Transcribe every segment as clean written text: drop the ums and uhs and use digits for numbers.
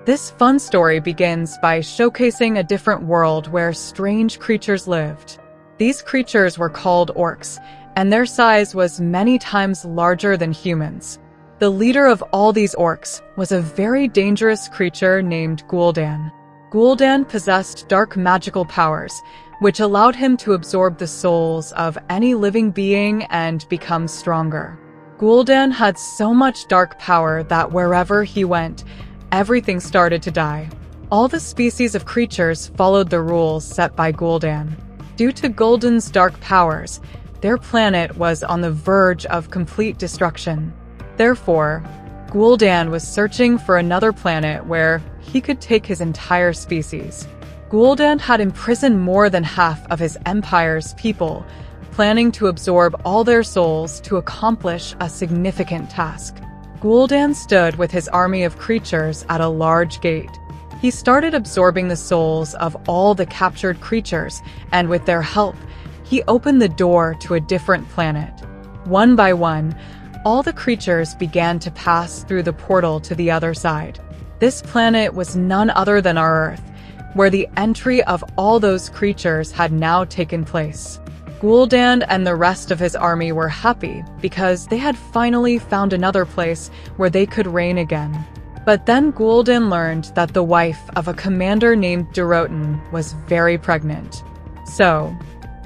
This fun story begins by showcasing a different world where strange creatures lived. These creatures were called orcs, and their size was many times larger than humans. The leader of all these orcs was a very dangerous creature named Gul'dan. Gul'dan possessed dark magical powers, which allowed him to absorb the souls of any living being and become stronger. Gul'dan had so much dark power that wherever he went, everything started to die. All the species of creatures followed the rules set by Gul'dan. Due to Gul'dan's dark powers, their planet was on the verge of complete destruction. Therefore, Gul'dan was searching for another planet where he could take his entire species. Gul'dan had imprisoned more than half of his empire's people, planning to absorb all their souls to accomplish a significant task. Gul'dan stood with his army of creatures at a large gate. He started absorbing the souls of all the captured creatures, and with their help, he opened the door to a different planet. One by one, all the creatures began to pass through the portal to the other side. This planet was none other than our Earth, where the entry of all those creatures had now taken place. Gul'dan and the rest of his army were happy because they had finally found another place where they could reign again. But then Gul'dan learned that the wife of a commander named Durotan was very pregnant. So,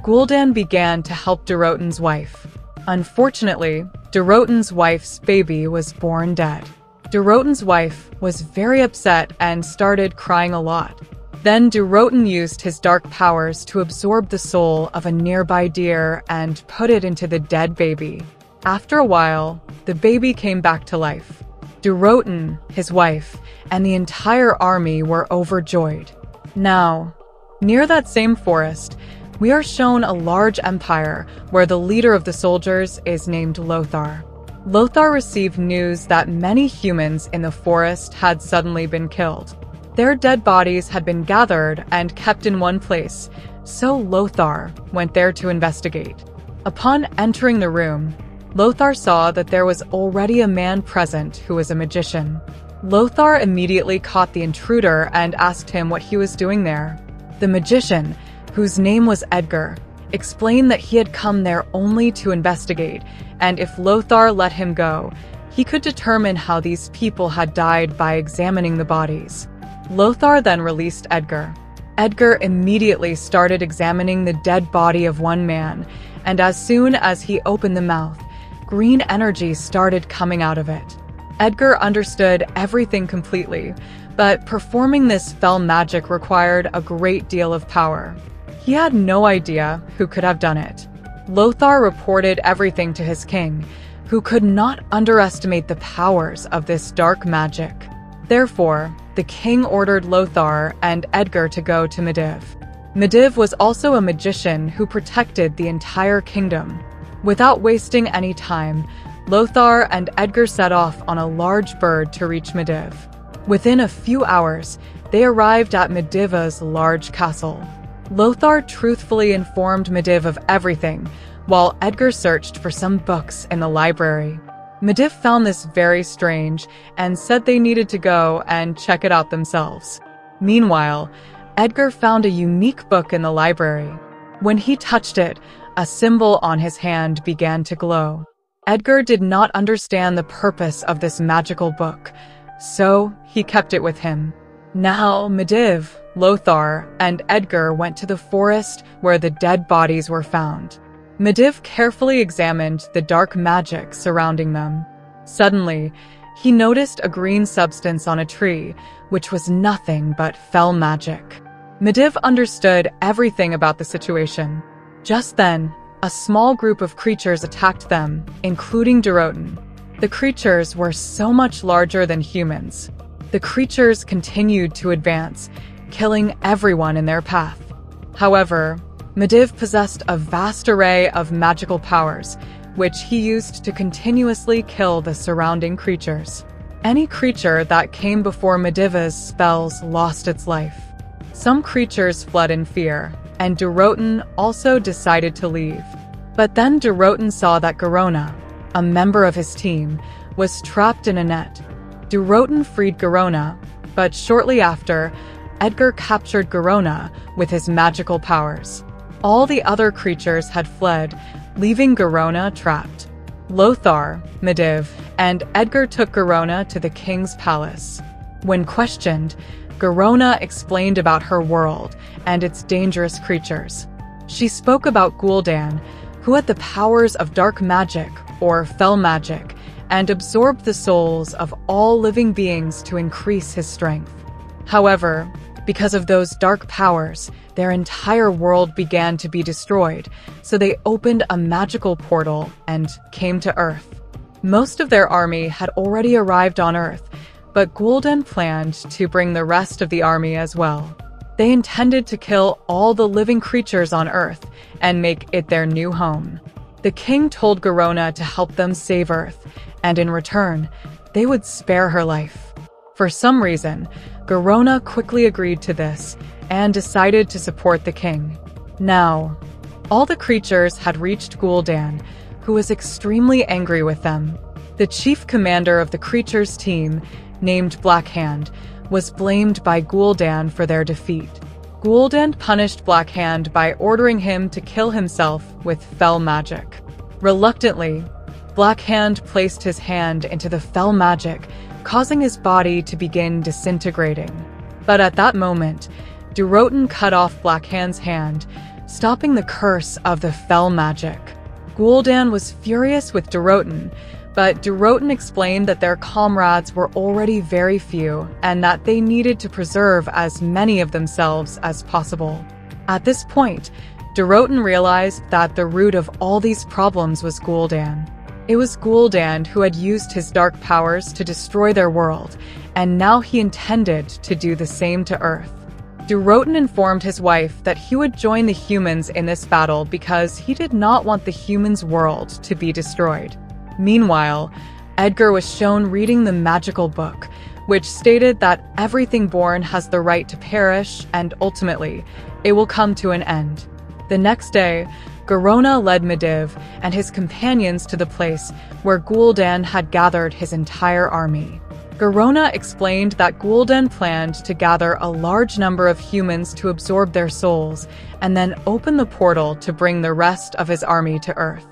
Gul'dan began to help Durotan's wife. Unfortunately, Durotan's wife's baby was born dead. Durotan's wife was very upset and started crying a lot. Then Durotan used his dark powers to absorb the soul of a nearby deer and put it into the dead baby. After a while, the baby came back to life. Durotan, his wife, and the entire army were overjoyed. Now, near that same forest, we are shown a large empire where the leader of the soldiers is named Lothar. Lothar received news that many humans in the forest had suddenly been killed. Their dead bodies had been gathered and kept in one place, so Lothar went there to investigate. Upon entering the room, Lothar saw that there was already a man present who was a magician. Lothar immediately caught the intruder and asked him what he was doing there. The magician, whose name was Edgar, explained that he had come there only to investigate, and if Lothar let him go, he could determine how these people had died by examining the bodies. Lothar then released Edgar. Edgar immediately started examining the dead body of one man, and as soon as he opened the mouth, green energy started coming out of it. Edgar understood everything completely, but performing this fell magic required a great deal of power. He had no idea who could have done it. Lothar reported everything to his king, who could not underestimate the powers of this dark magic. Therefore, the king ordered Lothar and Edgar to go to Medivh. Medivh was also a magician who protected the entire kingdom. Without wasting any time, Lothar and Edgar set off on a large bird to reach Medivh. Within a few hours, they arrived at Medivh's large castle. Lothar truthfully informed Medivh of everything, while Edgar searched for some books in the library. Medivh found this very strange and said they needed to go and check it out themselves. Meanwhile, Edgar found a unique book in the library. When he touched it, a symbol on his hand began to glow. Edgar did not understand the purpose of this magical book, so he kept it with him. Now, Medivh, Lothar, and Edgar went to the forest where the dead bodies were found. Medivh carefully examined the dark magic surrounding them. Suddenly, he noticed a green substance on a tree, which was nothing but fell magic. Medivh understood everything about the situation. Just then, a small group of creatures attacked them, including Durotan. The creatures were so much larger than humans. The creatures continued to advance, killing everyone in their path. However, Medivh possessed a vast array of magical powers, which he used to continuously kill the surrounding creatures. Any creature that came before Medivh's spells lost its life. Some creatures fled in fear, and Durotan also decided to leave. But then Durotan saw that Garona, a member of his team, was trapped in a net. Durotan freed Garona, But shortly after, Edgar captured Garona with his magical powers. All the other creatures had fled, leaving Garona trapped. Lothar, Medivh, and Edgar took Garona to the king's palace. When questioned, Garona explained about her world and its dangerous creatures. She spoke about Gul'dan, who had the powers of dark magic, or fell magic, and absorbed the souls of all living beings to increase his strength. However, because of those dark powers, their entire world began to be destroyed, so they opened a magical portal and came to Earth. Most of their army had already arrived on Earth, but Gul'dan planned to bring the rest of the army as well. They intended to kill all the living creatures on Earth and make it their new home. The king told Garona to help them save Earth, and in return, they would spare her life. For some reason, Garona quickly agreed to this and decided to support the king. Now, all the creatures had reached Gul'dan, who was extremely angry with them. The chief commander of the creatures' team, named Black Hand, was blamed by Gul'dan for their defeat. Gul'dan punished Black Hand by ordering him to kill himself with fell magic. Reluctantly, Black Hand placed his hand into the fell magic, causing his body to begin disintegrating. But at that moment, Durotan cut off Black Hand's hand, stopping the curse of the fell magic. Gul'dan was furious with Durotan, but Durotan explained that their comrades were already very few and that they needed to preserve as many of themselves as possible. At this point, Durotan realized that the root of all these problems was Gul'dan. It was Gul'dan who had used his dark powers to destroy their world, and now he intended to do the same to Earth. Durotan informed his wife that he would join the humans in this battle because he did not want the humans' world to be destroyed. Meanwhile, Edgar was shown reading the magical book, which stated that everything born has the right to perish and ultimately, it will come to an end. The next day, Garona led Medivh and his companions to the place where Gul'dan had gathered his entire army. Garona explained that Gul'dan planned to gather a large number of humans to absorb their souls and then open the portal to bring the rest of his army to Earth.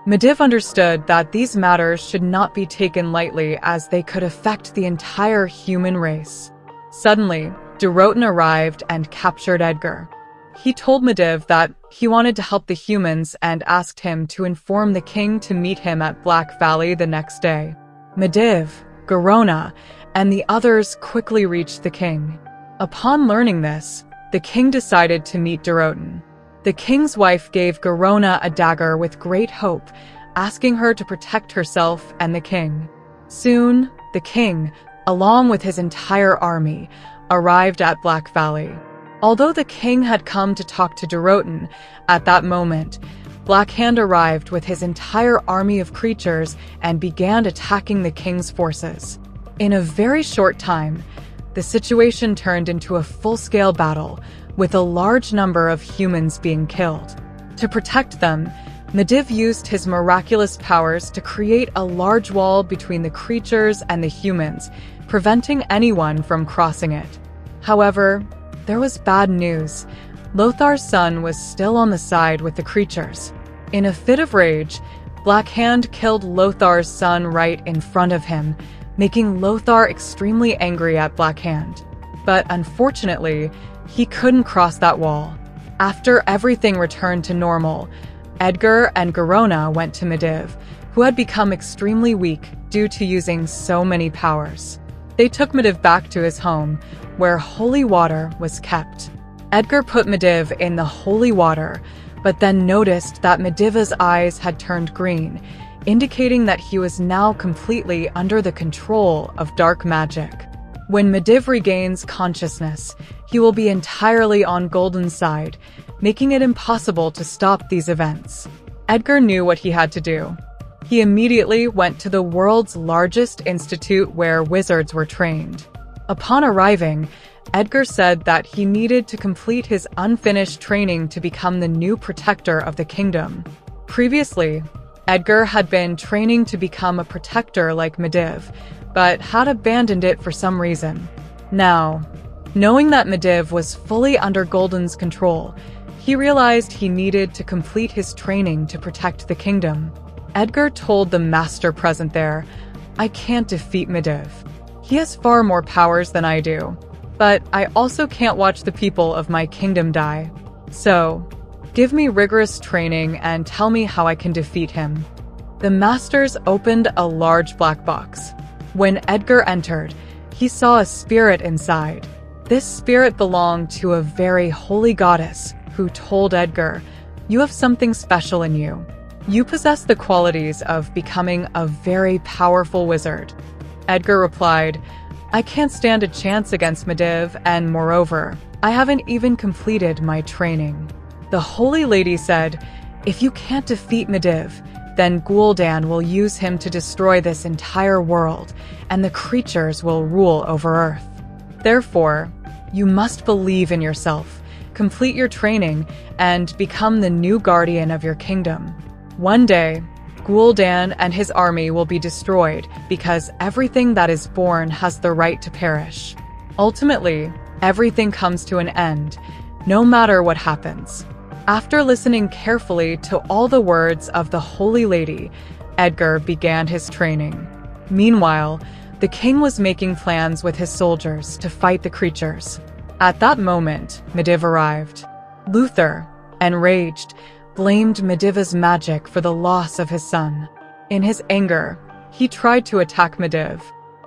Medivh understood that these matters should not be taken lightly as they could affect the entire human race. Suddenly, Durotan arrived and captured Edgar. He told Medivh that he wanted to help the humans and asked him to inform the king to meet him at Black Valley the next day. Medivh, Garona, and the others quickly reached the king. Upon learning this, the king decided to meet Durotan. The king's wife gave Garona a dagger with great hope, asking her to protect herself and the king. Soon, the king, along with his entire army, arrived at Black Valley. Although the king had come to talk to Durotan, at that moment, Black Hand arrived with his entire army of creatures and began attacking the king's forces. In a very short time, the situation turned into a full-scale battle, with a large number of humans being killed. To protect them, Medivh used his miraculous powers to create a large wall between the creatures and the humans, preventing anyone from crossing it. However, there was bad news. Lothar's son was still on the side with the creatures. In a fit of rage, Black Hand killed Lothar's son right in front of him, making Lothar extremely angry at Black Hand. But unfortunately, he couldn't cross that wall. After everything returned to normal, Edgar and Garona went to Medivh, who had become extremely weak due to using so many powers. They took Medivh back to his home, where holy water was kept. Edgar put Medivh in the holy water, but then noticed that Medivh's eyes had turned green, indicating that he was now completely under the control of dark magic. When Medivh regains consciousness, he will be entirely on Gul'dan's side, making it impossible to stop these events. Edgar knew what he had to do. He immediately went to the world's largest institute where wizards were trained. Upon arriving, Edgar said that he needed to complete his unfinished training to become the new protector of the kingdom. Previously, Edgar had been training to become a protector like Medivh, but had abandoned it for some reason. Now, knowing that Medivh was fully under Golden's control, he realized he needed to complete his training to protect the kingdom. Edgar told the master present there, "I can't defeat Medivh. He has far more powers than I do, but I also can't watch the people of my kingdom die. So, give me rigorous training and tell me how I can defeat him." The masters opened a large black box. When Edgar entered, he saw a spirit inside. This spirit belonged to a very holy goddess who told Edgar, "You have something special in you. You possess the qualities of becoming a very powerful wizard." Edgar replied, "I can't stand a chance against Medivh, and moreover, I haven't even completed my training." The Holy Lady said, "If you can't defeat Medivh, then Gul'dan will use him to destroy this entire world, and the creatures will rule over Earth. Therefore, you must believe in yourself, complete your training, and become the new guardian of your kingdom. One day, Gul'dan and his army will be destroyed because everything that is born has the right to perish. Ultimately, everything comes to an end, no matter what happens." After listening carefully to all the words of the Holy Lady, Edgar began his training. Meanwhile, the king was making plans with his soldiers to fight the creatures. At that moment, Medivh arrived. Luther, enraged, blamed Medivh's magic for the loss of his son. In his anger, he tried to attack Medivh.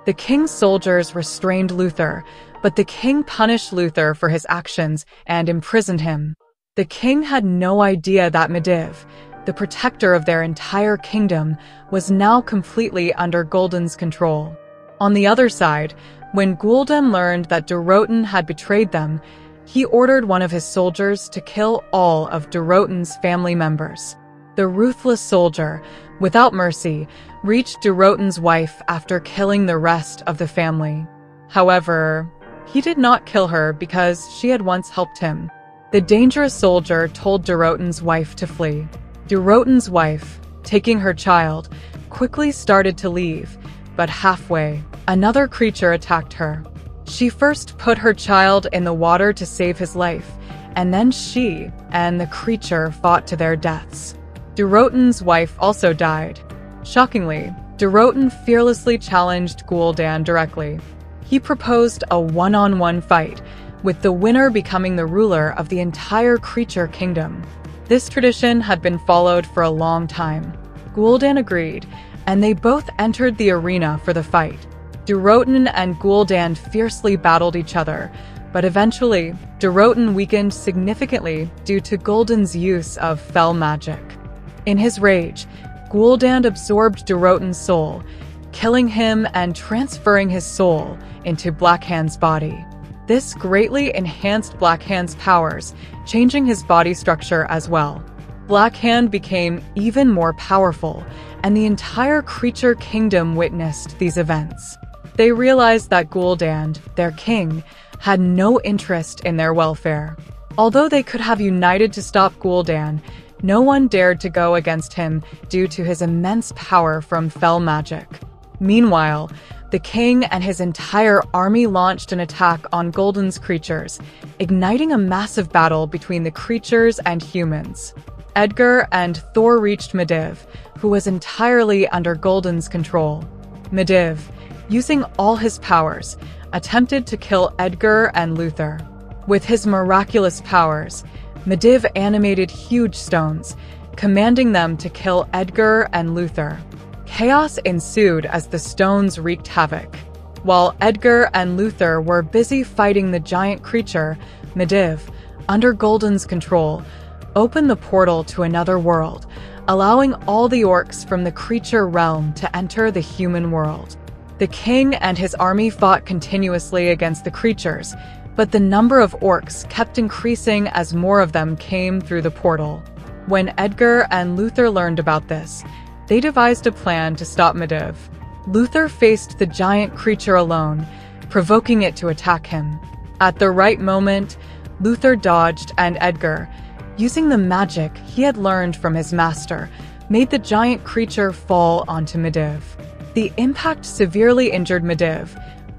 The king's soldiers restrained Luther, but the king punished Luther for his actions and imprisoned him. The king had no idea that Medivh, the protector of their entire kingdom, was now completely under Gul'dan's control. On the other side, when Gul'dan learned that Durotan had betrayed them, he ordered one of his soldiers to kill all of Durotan's family members. The ruthless soldier, without mercy, reached Durotan's wife after killing the rest of the family. However, he did not kill her because she had once helped him. The dangerous soldier told Durotan's wife to flee. Durotan's wife, taking her child, quickly started to leave, but halfway, another creature attacked her. She first put her child in the water to save his life, and then she and the creature fought to their deaths. Durotan's wife also died. Shockingly, Durotan fearlessly challenged Gul'dan directly. He proposed a one-on-one fight, with the winner becoming the ruler of the entire creature kingdom. This tradition had been followed for a long time. Gul'dan agreed, and they both entered the arena for the fight. Durotan and Gul'dan fiercely battled each other, but eventually, Durotan weakened significantly due to Gul'dan's use of fell magic. In his rage, Gul'dan absorbed Durotan's soul, killing him and transferring his soul into Blackhand's body. This greatly enhanced Blackhand's powers, changing his body structure as well. Blackhand became even more powerful, and the entire creature kingdom witnessed these events. They realized that Gul'dan, their king, had no interest in their welfare. Although they could have united to stop Gul'dan, no one dared to go against him due to his immense power from fell magic. Meanwhile, the king and his entire army launched an attack on Gul'dan's creatures, igniting a massive battle between the creatures and humans. Edgar and Thor reached Medivh, who was entirely under Gul'dan's control. Medivh, using all his powers, attempted to kill Edgar and Luther. With his miraculous powers, Medivh animated huge stones, commanding them to kill Edgar and Luther. Chaos ensued as the stones wreaked havoc. While Edgar and Luther were busy fighting the giant creature, Medivh, under Gul'dan's control, opened the portal to another world, allowing all the orcs from the creature realm to enter the human world. The king and his army fought continuously against the creatures, but the number of orcs kept increasing as more of them came through the portal. When Edgar and Luther learned about this, they devised a plan to stop Medivh. Luther faced the giant creature alone, provoking it to attack him. At the right moment, Luther dodged, and Edgar, using the magic he had learned from his master, made the giant creature fall onto Medivh. The impact severely injured Medivh,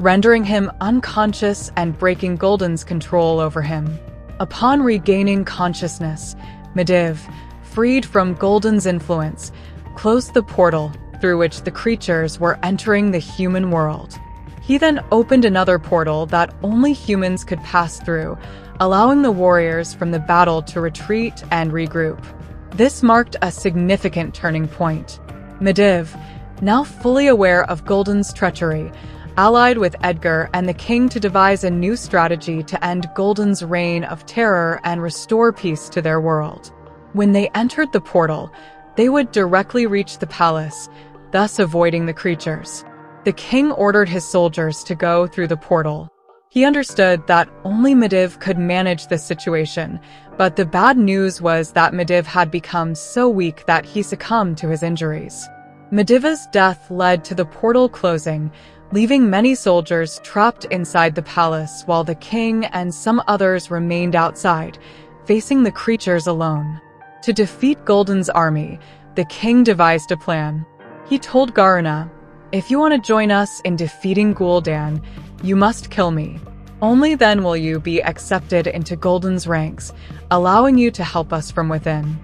rendering him unconscious and breaking Gul'dan's control over him. Upon regaining consciousness, Medivh, freed from Gul'dan's influence, closed the portal through which the creatures were entering the human world. He then opened another portal that only humans could pass through, allowing the warriors from the battle to retreat and regroup. This marked a significant turning point. Medivh, now fully aware of Gul'dan's treachery, allied with Edgar and the king to devise a new strategy to end Gul'dan's reign of terror and restore peace to their world. When they entered the portal, they would directly reach the palace, thus avoiding the creatures. The king ordered his soldiers to go through the portal. He understood that only Medivh could manage this situation, but the bad news was that Medivh had become so weak that he succumbed to his injuries. Medivh's death led to the portal closing, leaving many soldiers trapped inside the palace while the king and some others remained outside, facing the creatures alone. To defeat Gul'dan's army, the king devised a plan. He told Garuna, "If you want to join us in defeating Gul'dan, you must kill me. Only then will you be accepted into Gul'dan's ranks, allowing you to help us from within."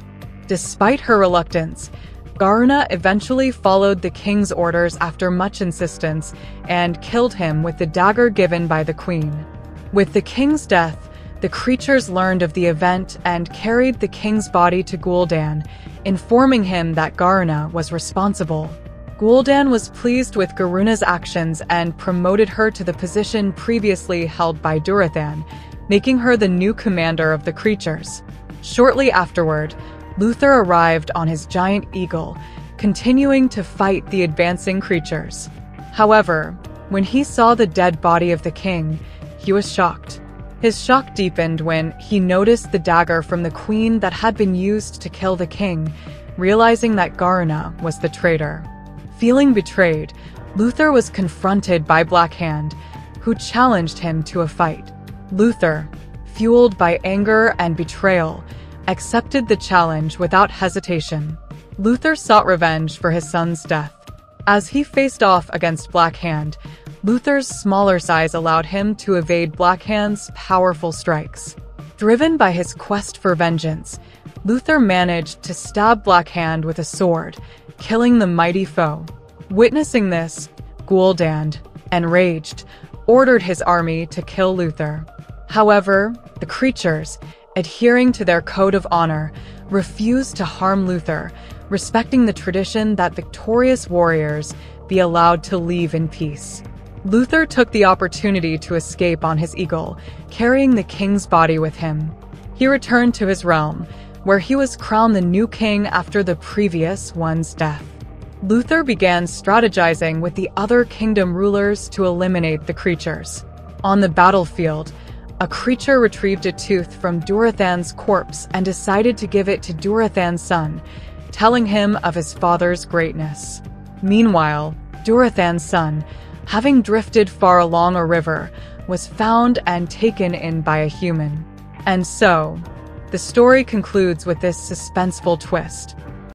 Despite her reluctance, Garuna eventually followed the king's orders after much insistence and killed him with the dagger given by the queen. With the king's death, the creatures learned of the event and carried the king's body to Gul'dan, informing him that Garuna was responsible. Gul'dan was pleased with Garuna's actions and promoted her to the position previously held by Durathan, making her the new commander of the creatures. Shortly afterward, Luther arrived on his giant eagle, continuing to fight the advancing creatures. However, when he saw the dead body of the king, he was shocked. His shock deepened when he noticed the dagger from the queen that had been used to kill the king, realizing that Garuna was the traitor. Feeling betrayed, Luther was confronted by Black Hand, who challenged him to a fight. Luther, fueled by anger and betrayal, accepted the challenge without hesitation. Luther sought revenge for his son's death. As he faced off against Black Hand, Luther's smaller size allowed him to evade Black Hand's powerful strikes. Driven by his quest for vengeance, Luther managed to stab Black Hand with a sword, killing the mighty foe. Witnessing this, Gul'dan, enraged, ordered his army to kill Luther. However, the creatures, adhering to their code of honor, refused to harm Luther, respecting the tradition that victorious warriors be allowed to leave in peace. Luther took the opportunity to escape on his eagle, carrying the king's body with him. He returned to his realm, where he was crowned the new king after the previous one's death. Luther began strategizing with the other kingdom rulers to eliminate the creatures. On the battlefield, a creature retrieved a tooth from Durathan's corpse and decided to give it to Durathan's son, telling him of his father's greatness. Meanwhile, Durathan's son, having drifted far along a river, was found and taken in by a human. And so, the story concludes with this suspenseful twist.